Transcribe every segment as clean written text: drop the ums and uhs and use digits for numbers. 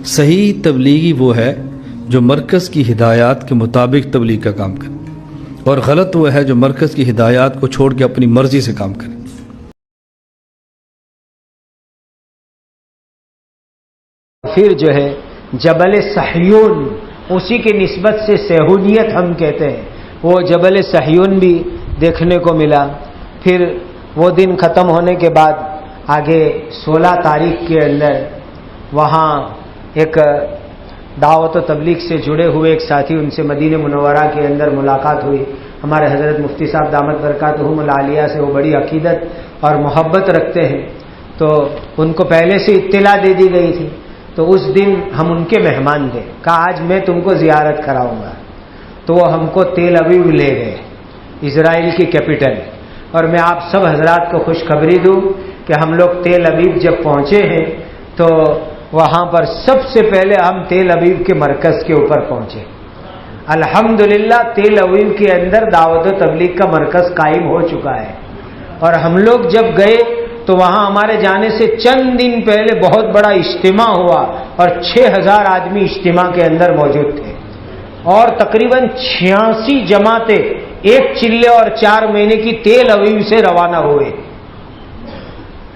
صحیح تبلیغی وہ ہے جو مرکز کی ہدایات کے مطابق تبلیغ کا کام کرے، اور غلط وہ ہے جو مرکز کی ہدایات کو چھوڑ کے اپنی مرضی سے کام کرے۔ پھر جو ہے جبل صہیون، اسی کی نسبت سے صہیونیت ہم کہتے ہیں، وہ جبل صہیون بھی دیکھنے کو ملا۔ پھر وہ دن ختم ہونے کے بعد آگے 16 تاریخ کے اندر وہاں ایک دعوت و تبلیغ سے جڑے ہوئے ایک ساتھی، ان سے مدینہ منورہ کے اندر ملاقات ہوئی۔ ہمارے حضرت مفتی صاحب دامت برکاتہم العالیہ سے وہ بڑی عقیدت اور محبت رکھتے ہیں، تو ان کو پہلے سے اطلاع دے دی گئی تھی، تو اس دن ہم ان کے مہمان تھے۔ کہا آج میں تم کو زیارت کراؤں گا، تو وہ ہم کو تیل ابیب لے گئے، اسرائیل کی کیپٹل۔ اور میں آپ سب حضرات کو خوشخبری دوں کہ ہم لوگ تیل ابیب جب پہنچے ہیں تو وہاں پر سب سے پہلے ہم تیل ابیب کے مرکز کے اوپر پہنچے۔ الحمدللہ تیل ابیب کے اندر دعوت و تبلیغ کا مرکز قائم ہو چکا ہے، اور ہم لوگ جب گئے تو وہاں ہمارے جانے سے چند دن پہلے بہت بڑا اجتماع ہوا، اور 6000 آدمی اجتماع کے اندر موجود تھے، اور تقریباً 86 جماعتیں ایک چلے اور 4 مہینے کی تیل ابیب سے روانہ ہوئے۔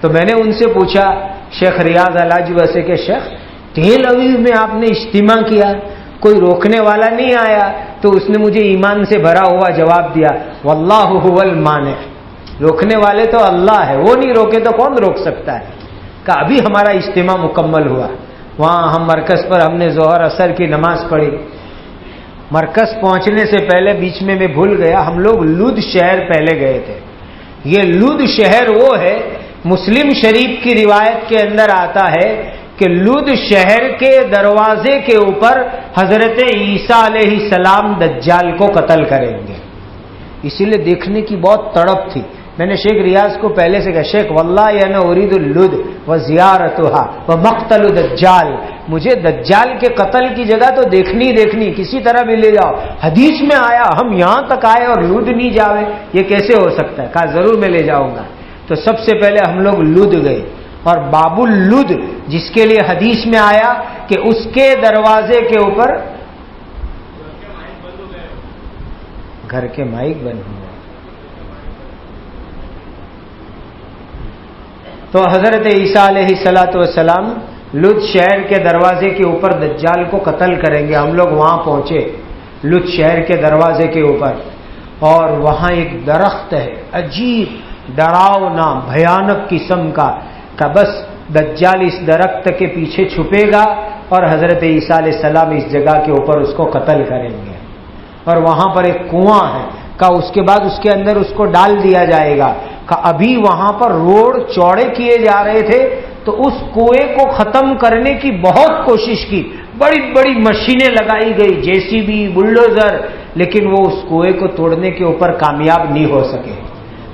تو میں نے ان سے پوچھا شیخ ریاض الحاج ویسے کہ شیخ تیل ابیب میں آپ نے اجتماع کیا، کوئی روکنے والا نہیں آیا؟ تو اس نے مجھے ایمان سے بھرا ہوا جواب دیا، واللہ هو المانع، روکنے والے تو اللہ ہے، وہ نہیں روکے تو کون روک سکتا ہے؟ کہ ابھی ہمارا اجتماع مکمل ہوا، وہاں ہم مرکز پر ہم نے ظہر اثر کی نماز پڑھی۔ مرکز پہنچنے سے پہلے بیچ میں بھول گیا، ہم لوگ لد شہر پہلے گئے تھے۔ یہ لد شہر وہ ہے، مسلم شریف کی روایت کے اندر آتا ہے کہ لد شہر کے دروازے کے اوپر حضرت عیسیٰ علیہ السلام دجال کو قتل کریں گے، اسی لیے دیکھنے کی بہت تڑپ تھی۔ میں نے شیخ ریاض کو پہلے سے کہا شیخ واللہ انا اريد اللد وزیارتها ومقتل دجال، مجھے دجال کے قتل کی جگہ تو دیکھنی کسی طرح بھی لے جاؤ۔ حدیث میں آیا ہم یہاں تک آئے اور لد نہیں جاوے، یہ کیسے ہو سکتا ہے؟ کہا ضرور میں لے جاؤں گا۔ تو سب سے پہلے ہم لوگ لد گئے، اور باب اللد جس کے لیے حدیث میں آیا کہ اس کے دروازے کے اوپر گھر کے مائک بند ہوئے، تو حضرت عیسیٰ علیہ السلام لد شہر کے دروازے کے اوپر دجال کو قتل کریں گے۔ ہم لوگ وہاں پہنچے لد شہر کے دروازے کے اوپر، اور وہاں ایک درخت ہے عجیب ڈراؤنا بھیانک قسم کا، کہ بس دجال اس درخت کے پیچھے چھپے گا اور حضرت عیسیٰ علیہ السلام اس جگہ کے اوپر اس کو قتل کریں گے۔ اور وہاں پر ایک کنواں ہے، کہ اس کے بعد اس کے اندر اس کو ڈال دیا جائے گا، کہ ابھی وہاں پر روڈ چوڑے کیے جا رہے تھے تو اس کنویں کو ختم کرنے کی بہت کوشش کی، بڑی بڑی مشینیں لگائی گئی، JCB بلڈوزر، لیکن وہ اس کنویں کو توڑنے کے اوپر کامیاب نہیں ہو سکے۔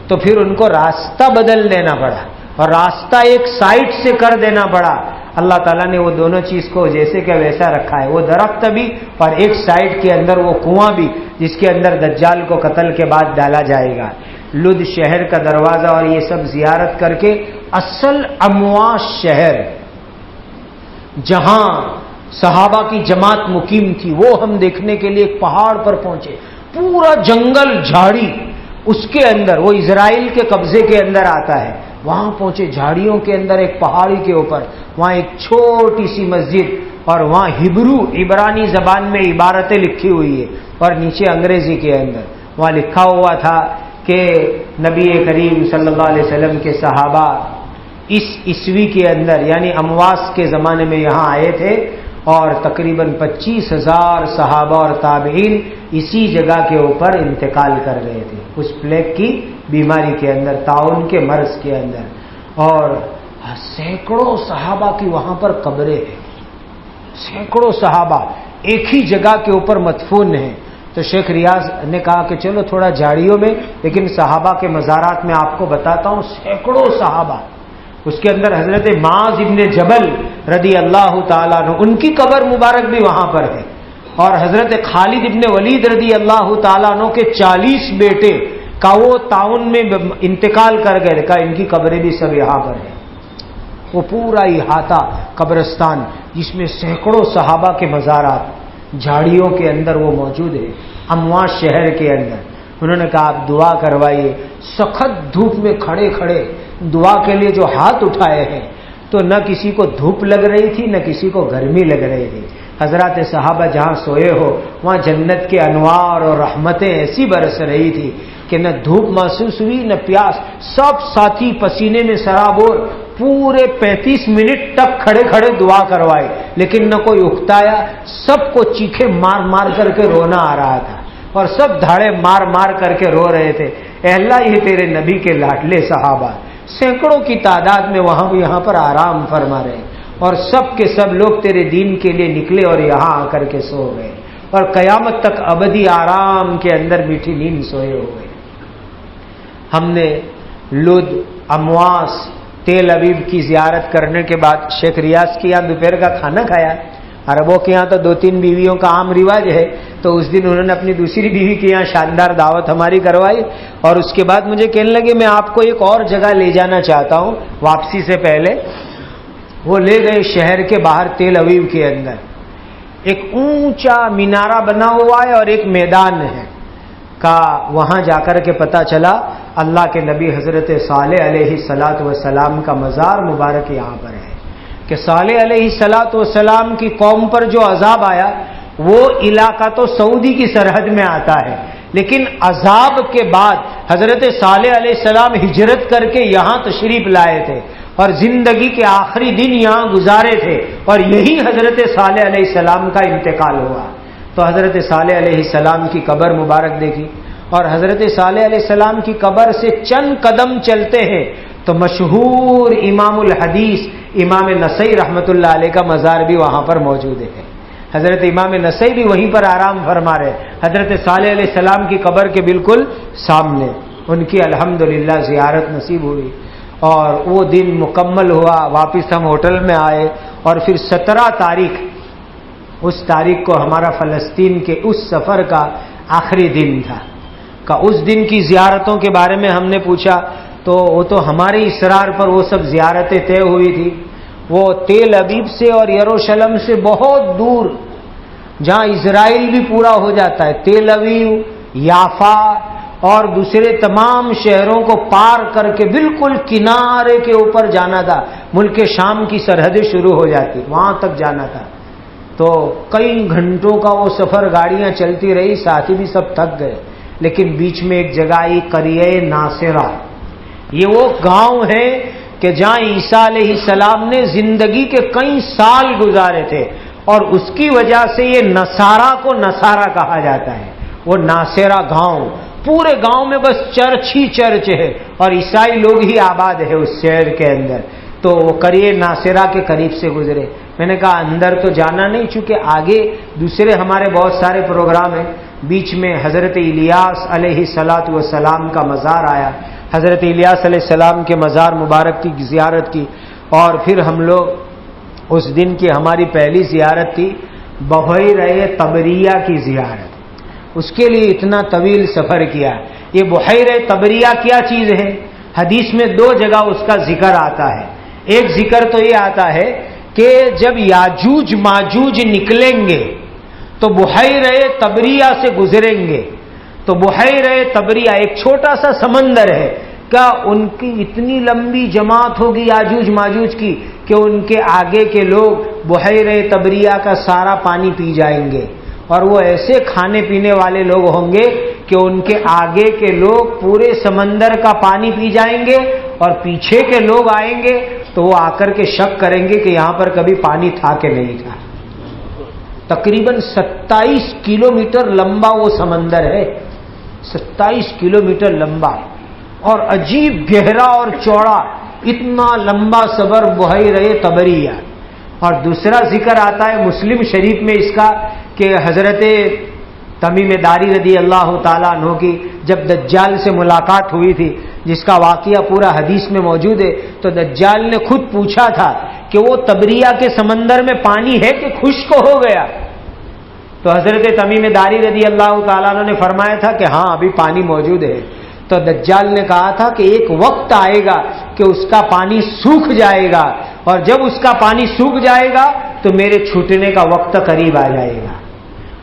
تو پھر ان کو راستہ بدل دینا پڑا، اور راستہ ایک سائڈ سے کر دینا پڑا۔ اللہ تعالیٰ نے وہ دونوں چیز کو جیسے کہ ویسا رکھا ہے، وہ درخت بھی اور ایک سائڈ کے اندر وہ کنواں بھی جس کے اندر دجال کو قتل کے بعد ڈالا جائے گا۔ لد شہر کا دروازہ اور یہ سب زیارت کر کے اصل امواس شہر جہاں صحابہ کی جماعت مقیم تھی وہ ہم دیکھنے کے لیے ایک پہاڑ پر پہنچے، پورا جنگل جھاڑی اس کے اندر، وہ اسرائیل کے قبضے کے اندر آتا ہے۔ وہاں پہنچے جھاڑیوں کے اندر ایک پہاڑی کے اوپر، وہاں ایک چھوٹی سی مسجد، اور وہاں ہبرو عبرانی زبان میں عبارتیں لکھی ہوئی ہے، اور نیچے انگریزی کے اندر وہاں لکھا ہوا تھا کہ نبی کریم صلی اللہ علیہ وسلم کے صحابہ اس عیسوی کے اندر یعنی امواس کے زمانے میں یہاں آئے تھے، اور تقریباً 25,000 صحابہ اور تابعین اسی جگہ کے اوپر انتقال کر گئے تھے، اس پلیگ کی بیماری کے اندر، طاعون کے مرض کے اندر، اور سینکڑوں صحابہ کی وہاں پر قبریں ہیں، سینکڑوں صحابہ ایک ہی جگہ کے اوپر مدفون ہیں۔ تو شیخ ریاض نے کہا کہ چلو تھوڑا جھاڑیوں میں، لیکن صحابہ کے مزارات میں آپ کو بتاتا ہوں، سینکڑوں صحابہ، اس کے اندر حضرت معاذ ابن جبل رضی اللہ تعالیٰ عنہ ان کی قبر مبارک بھی وہاں پر ہے، اور حضرت خالد ابن ولید رضی اللہ تعالیٰ عنہ کے 40 بیٹے کا وہ طاعون میں انتقال کر گئے، کا ان کی قبریں بھی سب یہاں پر ہیں۔ وہ پورا احاطہ قبرستان جس میں سینکڑوں صحابہ کے مزارات جھاڑیوں کے اندر وہ موجود ہے، امواس شہر کے اندر۔ انہوں نے کہا آپ دعا کروائیے۔ سخت دھوپ میں کھڑے کھڑے دعا کے لیے جو ہاتھ اٹھائے ہیں تو نہ کسی کو دھوپ لگ رہی تھی نہ کسی کو گرمی لگ رہی تھی۔ حضرات صحابہ جہاں سوئے ہو وہاں جنت کے انوار اور رحمتیں ایسی برس رہی تھی کہ نہ دھوپ محسوس ہوئی نہ پیاس۔ سب ساتھی پسینے میں سرابور پورے 35 منٹ تک کھڑے کھڑے دعا کروائے، لیکن نہ کوئی اکتایا، سب کو چیخے مار مار کر کے رونا آ رہا تھا اور سب دھاڑے مار مار کر کے رو رہے تھے، اے اللہ یہ تیرے نبی کے لاڈلے صحابہ سینکڑوں کی تعداد میں وہاں یہاں پر آرام فرما رہے ہیں، اور سب کے سب لوگ تیرے دین کے لیے نکلے اور یہاں آ کر کے سو گئے، اور قیامت تک ابدی آرام کے اندر میٹھی نیند سوئے ہوئے۔ ہم نے لد، امواس، تیل ابیب کی زیارت کرنے کے بعد شیخ ریاض کے یہاں دوپہر کا کھانا کھایا۔ عربوں کے یہاں تو 2-3 بیویوں کا عام رواج ہے، تو اس دن انہوں نے اپنی دوسری بیوی کے یہاں شاندار دعوت ہماری کروائی، اور اس کے بعد مجھے کہنے لگے میں آپ کو ایک اور جگہ لے جانا چاہتا ہوں واپسی سے پہلے۔ وہ لے گئے شہر کے باہر تیل ابیب کے اندر، ایک اونچا مینارہ بنا ہوا ہے اور ایک میدان ہے کا، وہاں جا کر کے پتہ چلا اللہ کے نبی حضرت صالح علیہ الصلاۃ والسلام کا مزار مبارک یہاں پر ہے، کہ صالح علیہ الصلاۃ والسلام کی قوم پر جو عذاب آیا وہ علاقہ تو سعودی کی سرحد میں آتا ہے، لیکن عذاب کے بعد حضرت صالح علیہ السلام ہجرت کر کے یہاں تشریف لائے تھے اور زندگی کے آخری دن یہاں گزارے تھے، اور یہی حضرت صالح علیہ السلام کا انتقال ہوا۔ تو حضرت صالح علیہ السلام کی قبر مبارک دیکھی، اور حضرت صالح علیہ السلام کی قبر سے چند قدم چلتے ہیں تو مشہور امام الحدیث امام نسائی رحمۃ اللہ علیہ کا مزار بھی وہاں پر موجود ہے۔ حضرت امام نسائی بھی وہیں پر آرام فرما رہے، حضرت صالح علیہ السلام کی قبر کے بالکل سامنے۔ ان کی الحمدللہ زیارت نصیب ہوئی، اور وہ دن مکمل ہوا، واپس ہم ہوٹل میں آئے، اور پھر 17 تاریخ، اس تاریخ کو ہمارا فلسطین کے اس سفر کا آخری دن تھا۔ اس دن کی زیارتوں کے بارے میں ہم نے پوچھا تو وہ تو ہمارے اصرار پر وہ سب زیارتیں طے ہوئی تھی، وہ تیل ابیب سے اور یروشلم سے بہت دور، جہاں اسرائیل بھی پورا ہو جاتا ہے، تیل ابیب، یافا اور دوسرے تمام شہروں کو پار کر کے بالکل کنارے کے اوپر جانا تھا، ملک شام کی سرحدیں شروع ہو جاتی، وہاں تک جانا تھا۔ تو کئی گھنٹوں کا وہ سفر، گاڑیاں چلتی رہی، ساتھی بھی سب تھک گئے، لیکن بیچ میں ایک جگہ آئی قریہ ناصرہ۔ یہ وہ گاؤں ہے کہ جہاں عیسیٰ علیہ السلام نے زندگی کے کئی سال گزارے تھے، اور اس کی وجہ سے یہ نصارہ کو نصارہ کہا جاتا ہے۔ وہ ناصرہ گاؤں، پورے گاؤں میں بس چرچ ہی چرچ ہے، اور عیسائی لوگ ہی آباد ہے اس شہر کے اندر۔ تو وہ قریہ ناصرہ کے قریب سے گزرے۔ میں نے کہا اندر تو جانا نہیں، چونکہ آگے دوسرے ہمارے بہت سارے پروگرام ہیں۔ بیچ میں حضرت الیاس علیہ الصلاۃ والسلام کا مزار آیا، حضرت الیاس علیہ السلام کے مزار مبارک کی زیارت کی، اور پھر ہم لوگ اس دن کی ہماری پہلی زیارت تھی بحیرہ طبریہ کی زیارت۔ اس کے لیے اتنا طویل سفر کیا۔ یہ بحیرہ طبریہ کیا چیز ہے؟ حدیث میں 2 جگہ اس کا ذکر آتا ہے۔ ایک ذکر تو یہ آتا ہے کہ جب یاجوج ماجوج نکلیں گے تو بحیرہ طبریہ سے گزریں گے، تو بحیرہ طبریہ ایک چھوٹا سا سمندر ہے، کیا ان کی اتنی لمبی جماعت ہوگی یاجوج ماجوج کی کہ ان کے آگے کے لوگ بحیرہ طبریہ کا سارا پانی پی جائیں گے، اور وہ ایسے کھانے پینے والے لوگ ہوں گے کہ ان کے آگے کے لوگ پورے سمندر کا پانی پی جائیں گے، اور پیچھے کے لوگ آئیں گے تو وہ آ کر کے شک کریں گے کہ یہاں پر کبھی پانی تھا کہ نہیں تھا۔ تقریباً 27 کلومیٹر لمبا وہ سمندر ہے، 27 کلومیٹر لمبا، اور عجیب گہرا اور چوڑا، اتنا لمبا صبر بحیرہ طبریہ۔ اور دوسرا ذکر آتا ہے مسلم شریف میں اس کا کہ حضرت تمیم داری رضی اللہ تعالیٰ عنہ کی جب دجال سے ملاقات ہوئی تھی، جس کا واقعہ پورا حدیث میں موجود ہے، تو دجال نے خود پوچھا تھا کہ وہ طبریہ کے سمندر میں پانی ہے کہ خشک ہو گیا؟ تو حضرت تمیم داری رضی اللہ تعالیٰ عنہ نے فرمایا تھا کہ ہاں ابھی پانی موجود ہے۔ تو دجال نے کہا تھا کہ ایک وقت آئے گا کہ اس کا پانی سوکھ جائے گا، اور جب اس کا پانی سوکھ جائے گا تو میرے چھوٹنے کا وقت قریب آ جائے گا.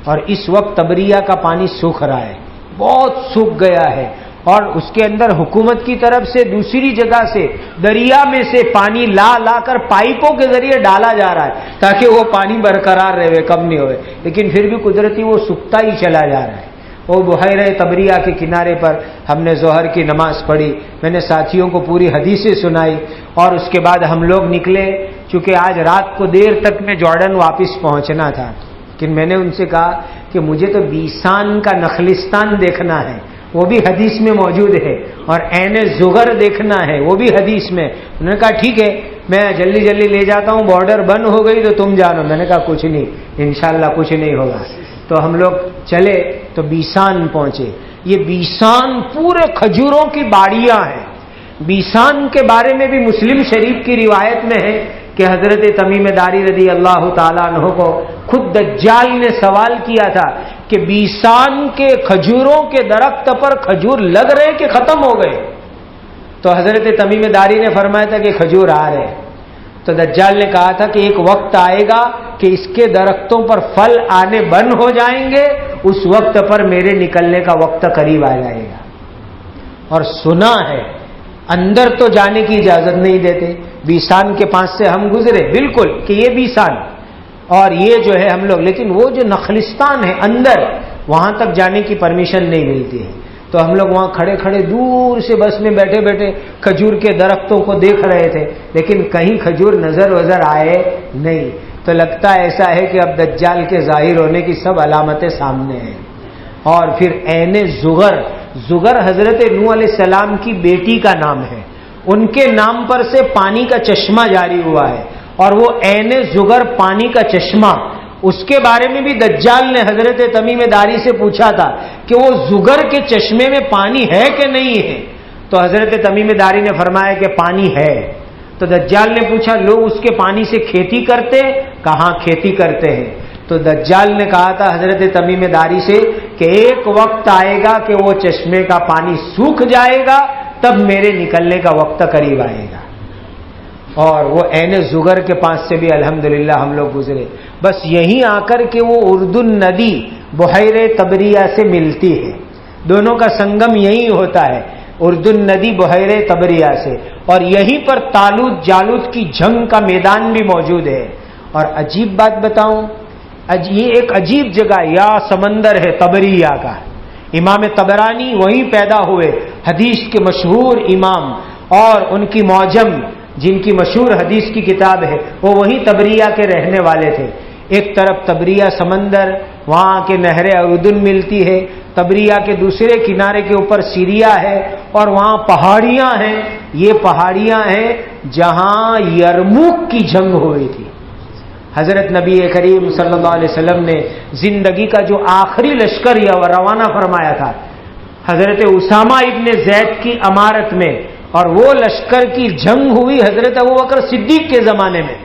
اور اس وقت تبریہ کا پانی سوکھ رہا ہے، بہت سوکھ گیا ہے، اور اس کے اندر حکومت کی طرف سے دوسری جگہ سے دریا میں سے پانی لا کر پائپوں کے ذریعے ڈالا جا رہا ہے تاکہ وہ پانی برقرار رہے، کم نہیں ہوئے، لیکن پھر بھی قدرتی وہ سوکھتا ہی چلا جا رہا ہے. وہ بحیرہ تبریہ کے کنارے پر ہم نے ظہر کی نماز پڑھی، میں نے ساتھیوں کو پوری حدیثیں سنائی، اور اس کے بعد ہم لوگ نکلے. چونکہ آج رات کو دیر تک میں جارڈن واپس پہنچنا تھا، لیکن میں نے ان سے کہا کہ مجھے تو بیسان کا نخلستان دیکھنا ہے، وہ بھی حدیث میں موجود ہے، اور عین زغر دیکھنا ہے، وہ بھی حدیث میں. انہوں نے کہا ٹھیک ہے میں جلدی جلدی لے جاتا ہوں، بارڈر بند ہو گئی تو تم جانو. میں نے کہا کچھ نہیں، انشاءاللہ کچھ نہیں ہوگا. تو ہم لوگ چلے تو بیسان پہنچے. یہ بیسان پورے کھجوروں کی باڑیاں ہیں. بیسان کے بارے میں بھی مسلم شریف کی روایت میں ہے کہ حضرت تمیم داری رضی اللہ تعالیٰ عنہ کو خود دجال نے سوال کیا تھا کہ بیسان کے کھجوروں کے درخت پر کھجور لگ رہے کہ ختم ہو گئے؟ تو حضرت تمیم داری نے فرمایا تھا کہ کھجور آ رہے. تو دجال نے کہا تھا کہ ایک وقت آئے گا کہ اس کے درختوں پر پھل آنے بند ہو جائیں گے، اس وقت پر میرے نکلنے کا وقت قریب آ جائے گا. اور سنا ہے اندر تو جانے کی اجازت نہیں دیتے. بیسان کے پاس سے ہم گزرے بالکل کہ یہ بیسان اور یہ جو ہے ہم لوگ، لیکن وہ جو نخلستان ہے اندر، وہاں تک جانے کی پرمیشن نہیں ملتی ہے. تو ہم لوگ وہاں کھڑے کھڑے دور سے بس میں بیٹھے بیٹھے کھجور کے درختوں کو دیکھ رہے تھے، لیکن کہیں کھجور نظر آئے نہیں. تو لگتا ایسا ہے کہ اب دجال کے ظاہر ہونے کی سب علامتیں سامنے ہیں. اور پھر عین زغر حضرت نوح علیہ السلام کی بیٹی کا نام ہے، ان کے نام پر سے پانی کا چشمہ جاری ہوا ہے. اور وہ عین زغر پانی کا چشمہ، اس کے بارے میں بھی دجال نے حضرت تمیم داری سے پوچھا تھا کہ وہ زغر کے چشمے میں پانی ہے کہ نہیں ہے؟ تو حضرت تمیم داری نے فرمایا کہ پانی ہے. تو دجال نے پوچھا لوگ اس کے پانی سے کھیتی کرتے؟ کہاں کھیتی کرتے ہیں. تو دجال نے کہا تھا حضرت تمیم داری سے کہ ایک وقت آئے گا کہ وہ چشمے کا پانی سوکھ جائے گا، تب میرے نکلنے کا وقت قریب آئے گا. اور وہ عین زغر کے پاس سے بھی الحمدللہ ہم لوگ گزرے. بس یہیں آ کر کے وہ اردن ندی بحیرہ تبریہ سے ملتی ہے، دونوں کا سنگم یہی ہوتا ہے، اردن ندی بحیرہ تبریہ سے. اور یہیں پر طالوت جالوت کی جنگ کا میدان بھی موجود ہے. اور عجیب بات بتاؤں، یہ ایک عجیب جگہ یا سمندر ہے تبریہ کا. امام طبرانی وہیں پیدا ہوئے، حدیث کے مشہور امام، اور ان کی معجم جن کی مشہور حدیث کی کتاب ہے وہ وہیں تبریہ کے رہنے والے تھے. ایک طرف تبریہ سمندر، وہاں کے نہر اردن ملتی ہے، تبریہ کے دوسرے کنارے کے اوپر سیریا ہے، اور وہاں پہاڑیاں ہیں. یہ پہاڑیاں ہیں جہاں یرموک کی جنگ ہوئی تھی. حضرت نبی کریم صلی اللہ علیہ وسلم نے زندگی کا جو آخری لشکر روانہ فرمایا تھا حضرت اسامہ ابن زید کی امارت میں، اور وہ لشکر کی جنگ ہوئی حضرت ابوبکر صدیق کے زمانے میں.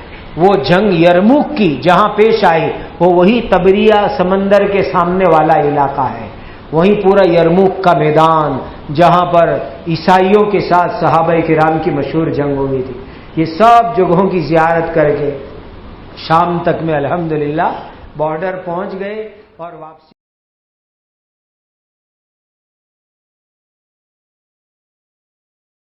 وہ جنگ یرموک کی جہاں پیش آئی وہ وہی تبریہ سمندر کے سامنے والا علاقہ ہے، وہیں پورا یرموک کا میدان جہاں پر عیسائیوں کے ساتھ صحابہ کرام کی مشہور جنگ ہوئی تھی. یہ سب جگہوں کی زیارت کر کے شام تک میں الحمدللہ بارڈر پہنچ گئے اور واپسی